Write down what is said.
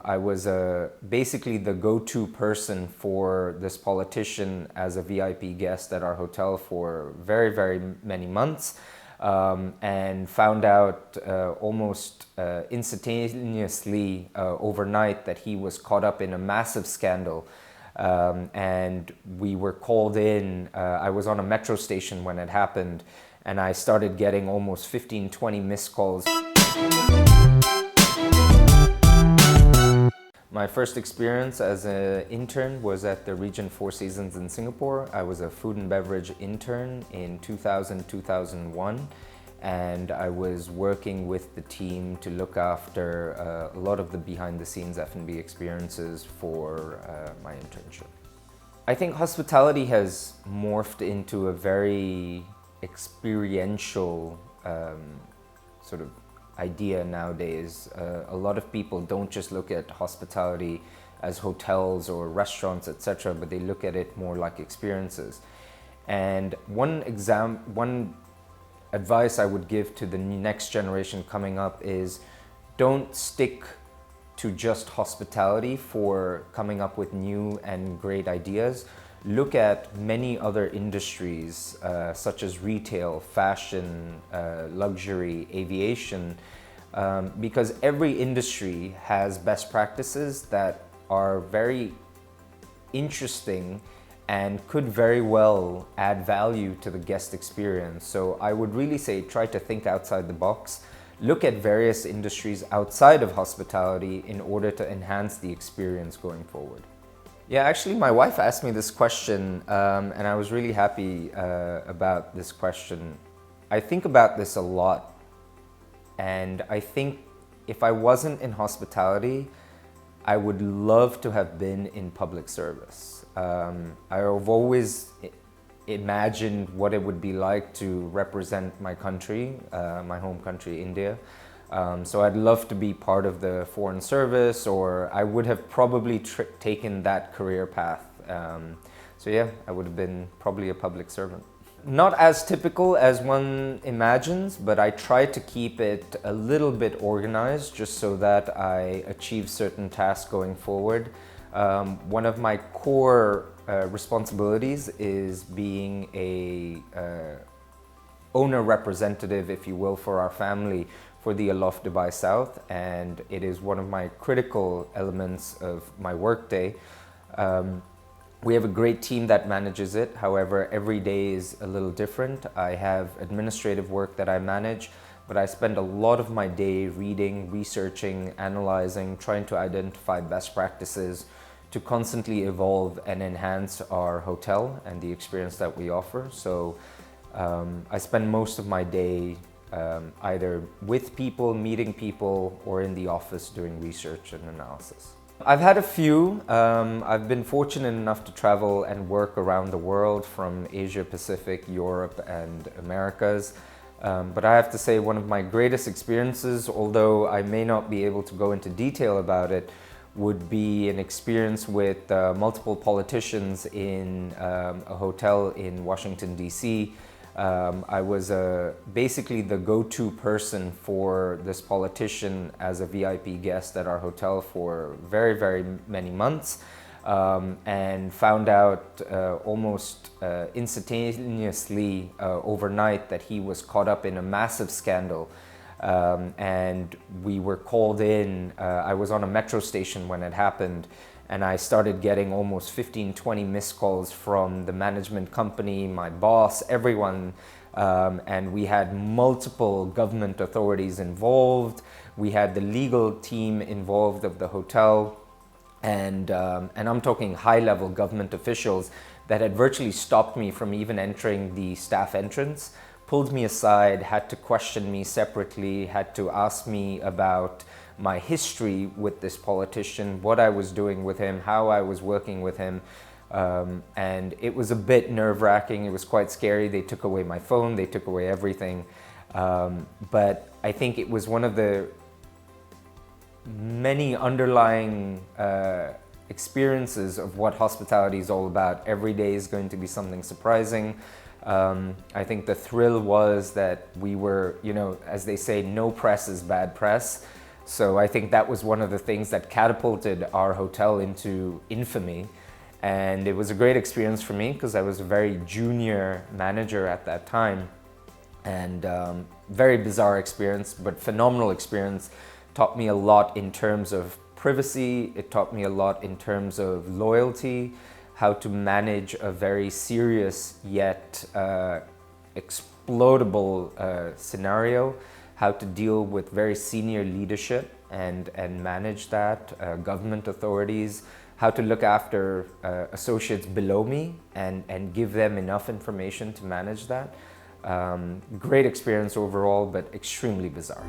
I was basically the go-to person for this politician as a VIP guest at our hotel for very, very many months, and found out almost instantaneously overnight that he was caught up in a massive scandal. And we were called in. I was on a metro station when it happened, and I started getting almost 15, 20 missed calls. My first experience as an intern was at the Regent Four Seasons in Singapore. I was a food and beverage intern in 2000-2001, and I was working with the team to look after a lot of the behind-the-scenes F&B experiences for my internship. I think hospitality has morphed into a very experiential sort of idea nowadays. A lot of people don't just look at hospitality as hotels or restaurants, etc., but they look at it more like experiences. And one advice I would give to the next generation coming up is don't stick to just hospitality for coming up with new and great ideas. Look at many other industries such as retail, fashion, luxury, aviation, because every industry has best practices that are very interesting and could very well add value to the guest experience. So I would really say try to think outside the box. Look at various industries outside of hospitality in order to enhance the experience going forward. Yeah, actually my wife asked me this question and I was really happy about this question. I think about this a lot, and I think if I wasn't in hospitality, I would love to have been in public service. I've always imagined what it would be like to represent my country, my home country, India. So I'd love to be part of the foreign service, or I would have probably taken that career path. So yeah, I would have been probably a public servant. Not as typical as one imagines, but I try to keep it a little bit organized just so that I achieve certain tasks going forward. One of my core responsibilities is being a owner representative, if you will, for our family for the Aloft Dubai South, and it is one of my critical elements of my workday. We have a great team that manages it. However, every day is a little different. I have administrative work that I manage, but I spend a lot of my day reading, researching, analyzing, trying to identify best practices to constantly evolve and enhance our hotel and the experience that we offer. So I spend most of my day either with people, meeting people, or in the office doing research and analysis. I've had a few. I've been fortunate enough to travel and work around the world, from Asia Pacific, Europe, and Americas. But I have to say one of my greatest experiences, although I may not be able to go into detail about it, would be an experience with multiple politicians in a hotel in Washington, D.C. I was basically the go-to person for this politician as a VIP guest at our hotel for very, very many months, and found out almost instantaneously overnight that he was caught up in a massive scandal. And we were called in. I was on a metro station when it happened, and I started getting almost 15, 20 missed calls from the management company, my boss, everyone. And we had multiple government authorities involved. We had the legal team involved of the hotel. And I'm talking high-level government officials that had virtually stopped me from even entering the staff entrance, pulled me aside, had to question me separately, had to ask me about my history with this politician, what I was doing with him, how I was working with him. And it was a bit nerve-wracking. It was quite scary. They took away my phone, they took away everything. But I think it was one of the many underlying experiences of what hospitality is all about. Every day is going to be something surprising. I think the thrill was that we were, as they say, no press is bad press. So I think that was one of the things that catapulted our hotel into infamy. And it was a great experience for me because I was a very junior manager at that time. And very bizarre experience, but phenomenal experience. Taught me a lot in terms of privacy. It taught me a lot in terms of loyalty, how to manage a very serious yet explodable scenario, how to deal with very senior leadership and manage that, government authorities, how to look after associates below me and give them enough information to manage that. Great experience overall, but extremely bizarre.